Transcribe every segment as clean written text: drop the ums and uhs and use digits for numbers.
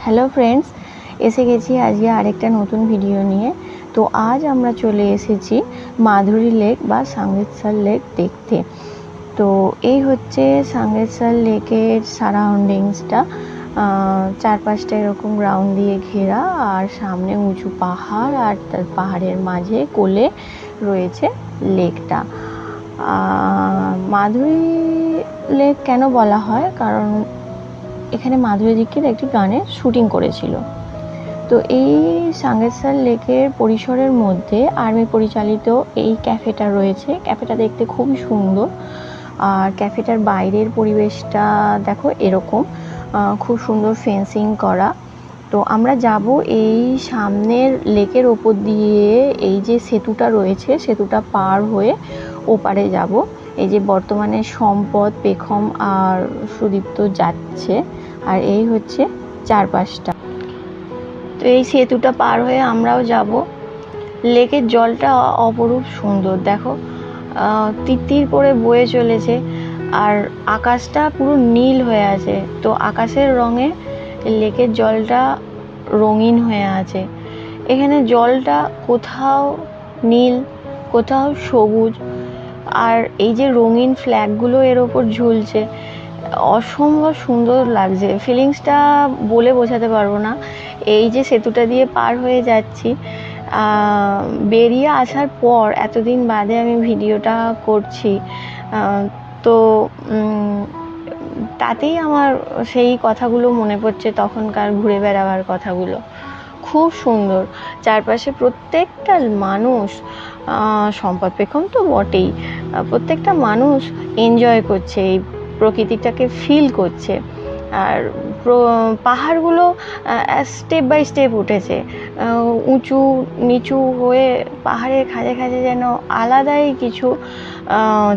Hello friends, এসে গেছি আজকে আরেকটা নতুন ভিডিও নিয়ে। তো আজ আমরা চলে এসেছি মাধুরী লেক বা সাঙ্গেতসার লেক দেখতে। তো এই হচ্ছে সাঙ্গেতসার লেকের সারাউন্ডিংসটা। চারপাশটা এরকম গ্রাউন্ড দিয়ে ঘেরা, আর সামনে উঁচু পাহাড়, আর তার পাহাড়ের মাঝে কোলে রয়েছে লেকটা। মাধুরী লেক কেন বলা হয়? কারণ এখানে মাধুরী দীক্ষিত একটি গানের শুটিং করেছিল। তো এই সাঙ্গেতসার লেকের পরিসরের মধ্যে আর্মি পরিচালিত এই ক্যাফেটা রয়েছে। ক্যাফেটা দেখতে খুবই সুন্দর, আর ক্যাফেটার বাইরের পরিবেশটা দেখো এরকম, খুব সুন্দর ফেন্সিং করা। তো আমরা যাব এই সামনের লেকের ওপর দিয়ে, এই যে সেতুটা রয়েছে সেতুটা পার হয়ে ওপারে যাব। এই যে বর্তমানে সম্পদ, পেখম আর সুদীপ্ত যাচ্ছে, আর এই হচ্ছে চারপাশটা। তো এই সেতুটা পার হয়ে আমরাও যাব। লেকের জলটা অপরূপ সুন্দর, দেখো তিত্তির করে বয়ে চলেছে, আর আকাশটা পুরো নীল হয়ে আছে। তো আকাশের রঙে লেকের জলটা রঙিন হয়ে আছে। এখানে জলটা কোথাও নীল, কোথাও সবুজ, আর এই যে রঙিন ফ্ল্যাগগুলো এর ওপর ঝুলছে, অসম্ভব সুন্দর লাগছে। ফিলিংসটা বলে বোঝাতে পারবো না। এই যে সেতুটা দিয়ে পার হয়ে যাচ্ছি, বেরিয়ে আসার পর এতদিন বাদে আমি ভিডিওটা করছি, তো তাতেই আমার সেই কথাগুলো মনে পড়ছে, তখনকার ঘুরে বেড়াবার কথাগুলো। খুব সুন্দর চারপাশে, প্রত্যেকটা মানুষ, সম্পদ পেখম তো বটেই, প্রত্যেকটা মানুষ এনজয় করছে, এই প্রকৃতিটাকে ফিল করছে। আর পাহাড়গুলো স্টেপ বাই স্টেপ উঠেছে, উঁচু নিচু হয়ে পাহাড়ের খাঁজে খাঁজে যেন আলাদাই কিছু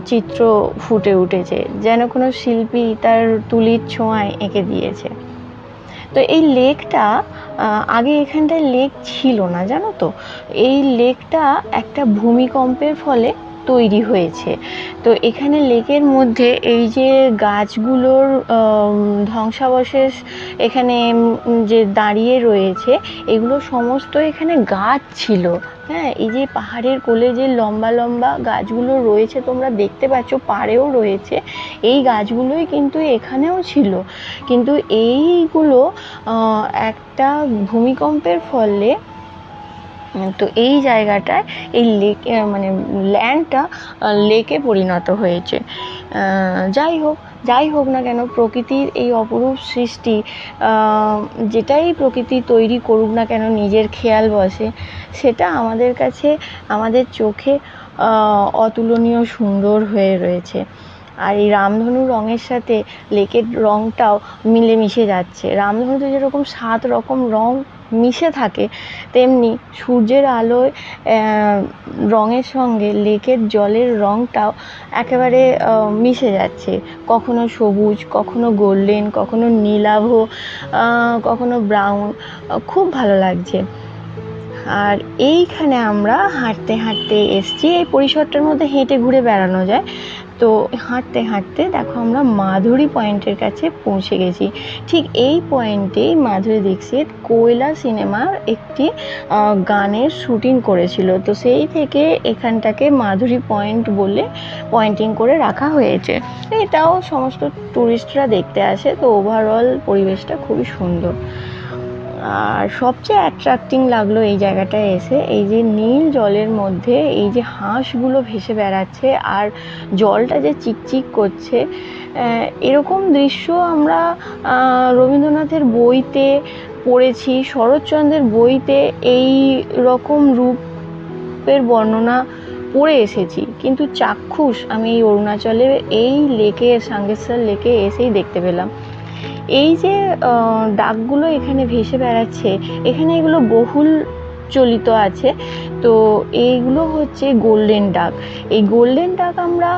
চিত্র ফুটে উঠেছে, যেন কোনো শিল্পী তার তুলির ছোঁয়ায় এঁকে দিয়েছে। তো এই লেকটা, আগে এখানটায় লেক ছিল না, জানো তো। এই লেকটা একটা ভূমিকম্পের ফলে তৈরি হয়েছে। তো এখানে লেকের মধ্যে এই যে গাছগুলোর ধ্বংসাবশেষ এখানে যে দাঁড়িয়ে রয়েছে, এগুলো সমস্ত এখানে গাছ ছিল। হ্যাঁ, এই যে পাহাড়ের কোলে যে লম্বা লম্বা গাছগুলো রয়েছে তোমরা দেখতে পাচ্ছ, পাড়েও রয়েছে, এই গাছগুলোই কিন্তু এখানেও ছিল। কিন্তু এইগুলো একটা ভূমিকম্পের ফলে, তো এই জায়গাটায় এই লেকে মানে ল্যান্ডটা লেকে পরিণত হয়েছে। যাই হোক না কেন, প্রকৃতির এই অপরূপ সৃষ্টি, যেটাই প্রকৃতি তৈরি করুক না কেন নিজের খেয়াল বশে, সেটা আমাদের কাছে, আমাদের চোখে অতুলনীয় সুন্দর হয়ে রয়েছে। আর এই রামধনু রঙের সাথে লেকের রঙটাও মিলেমিশে যাচ্ছে। রামধনুতে যেরকম 7 রকম রঙ মিশে থাকে, তেমনি সূর্যের আলোয় রঙের সঙ্গে লেকের জলের রঙটাও একেবারে মিশে যাচ্ছে। কখনো সবুজ, কখনো গোল্ডেন, কখনো নীলাভ, কখনো ব্রাউন, খুব ভালো লাগছে। আর এইখানে আমরা হাঁটতে হাঁটতে এসছি, এই পরিসরটার মধ্যে হেঁটে ঘুরে বেড়ানো যায়। তো হাঁটতে হাঁটতে দেখো আমরা মাধুরী পয়েন্টের কাছে পৌঁছে গেছি। ঠিক এই পয়েন্টেই মাধুরী দীক্ষিত কোয়লা সিনেমার একটি গানের শুটিং করেছিল। তো সেই থেকে এখানটাকে মাধুরী পয়েন্ট বলে পয়েন্টিং করে রাখা হয়েছে। এটাও সমস্ত টুরিস্টরা দেখতে আসে। তো ওভারঅল পরিবেশটা খুবই সুন্দর। আর সবচেয়ে অ্যাট্রাক্টিং লাগলো এই জায়গাটায় এসে, এই যে নীল জলের মধ্যে এই যে হাঁসগুলো ভেসে বেড়াচ্ছে, আর জলটা যে চিকচিক করছে, এরকম দৃশ্য আমরা রবীন্দ্রনাথের বইতে পড়েছি, শরৎচন্দ্রের বইতে এই রকম রূপের বর্ণনা পড়ে এসেছি, কিন্তু চাক্ষুষ আমি এই অরুণাচলে এই লেকে, সাঙ্গেতসার লেকে এসেই দেখতে পেলাম। এই যে ডাকগুলো এখানে ভেসে বেড়াচ্ছে, এখানে এগুলো বহুল চলিত আছে। তো এইগুলো হচ্ছে গোল্ডেন ডাক। এই গোল্ডেন ডাক আমরা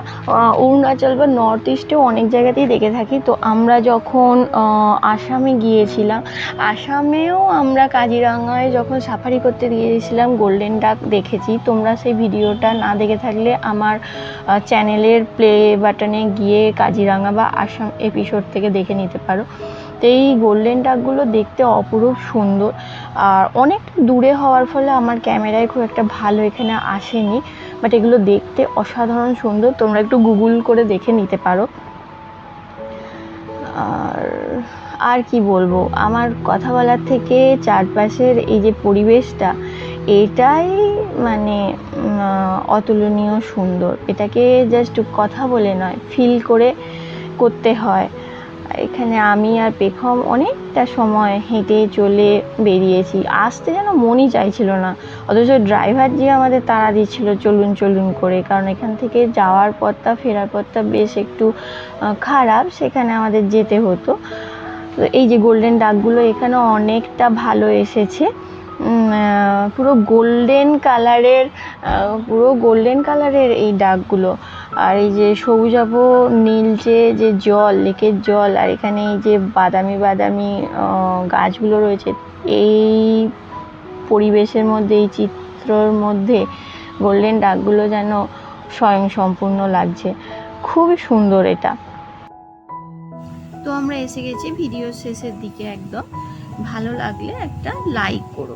অরুণাচল বা নর্থ ইস্টেও অনেক জায়গাতেই দেখে থাকি। তো আমরা যখন আসামে গিয়েছিলাম, আসামেও আমরা কাজিরাঙায় যখন সাফারি করতে গিয়েছিলাম গোল্ডেন ডাক দেখেছি। তোমরা সেই ভিডিওটা না দেখে থাকলে আমার চ্যানেলের প্লে বাটনে গিয়ে কাজিরাঙা বা আসাম এপিসোড থেকে দেখে নিতে পারো। তো এই গোল্ডেন ডাকগুলো দেখতে অপরূপ সুন্দর, আর অনেক দূরে হওয়ার ফলে আমার ক্যামেরায় খুব একটা ভালো এখানে আসেনি, বাট এগুলো দেখতে অসাধারণ সুন্দর। তোমরা একটু গুগল করে দেখে নিতে পারো। আর কি বলবো, আমার কথা বলার থেকে চারপাশের এই যে পরিবেশটা, এটাই মানে অতুলনীয় সুন্দর। এটাকে জাস্ট কথা বলে নয়, ফিল করে করতে হয়। এখানে আমি আর পেখম অনেকটা সময় হেঁটে চলে বেরিয়েছি, আসতে যেন মনই চাইছিল না, অথচ ড্রাইভার যে আমাদের তাড়া দিচ্ছিল চলুন চলুন করে, কারণ এখান থেকে যাওয়ার পথটা ফেরার পথটা বেশ একটু খারাপ, সেখানে আমাদের যেতে হতো। তো এই যে গোল্ডেন ডাকগুলো এখানে অনেকটা ভালো এসেছে, পুরো গোল্ডেন কালারের এই ডাকগুলো। আর এই যে সবুজাভ নীলচে যে জল, লেকের জল, আর এখানে এই যে বাদামি বাদামি গাছগুলো রয়েছে, এই পরিবেশের মধ্যে, এই চিত্রর মধ্যে গোল্ডেন ডাকগুলো যেন স্বয়ংসম্পূর্ণ লাগছে। খুবই সুন্দর এটা। তো আমরা এসে গেছি ভিডিও শেষের দিকে একদম। ভালো লাগলে একটা লাইক করো।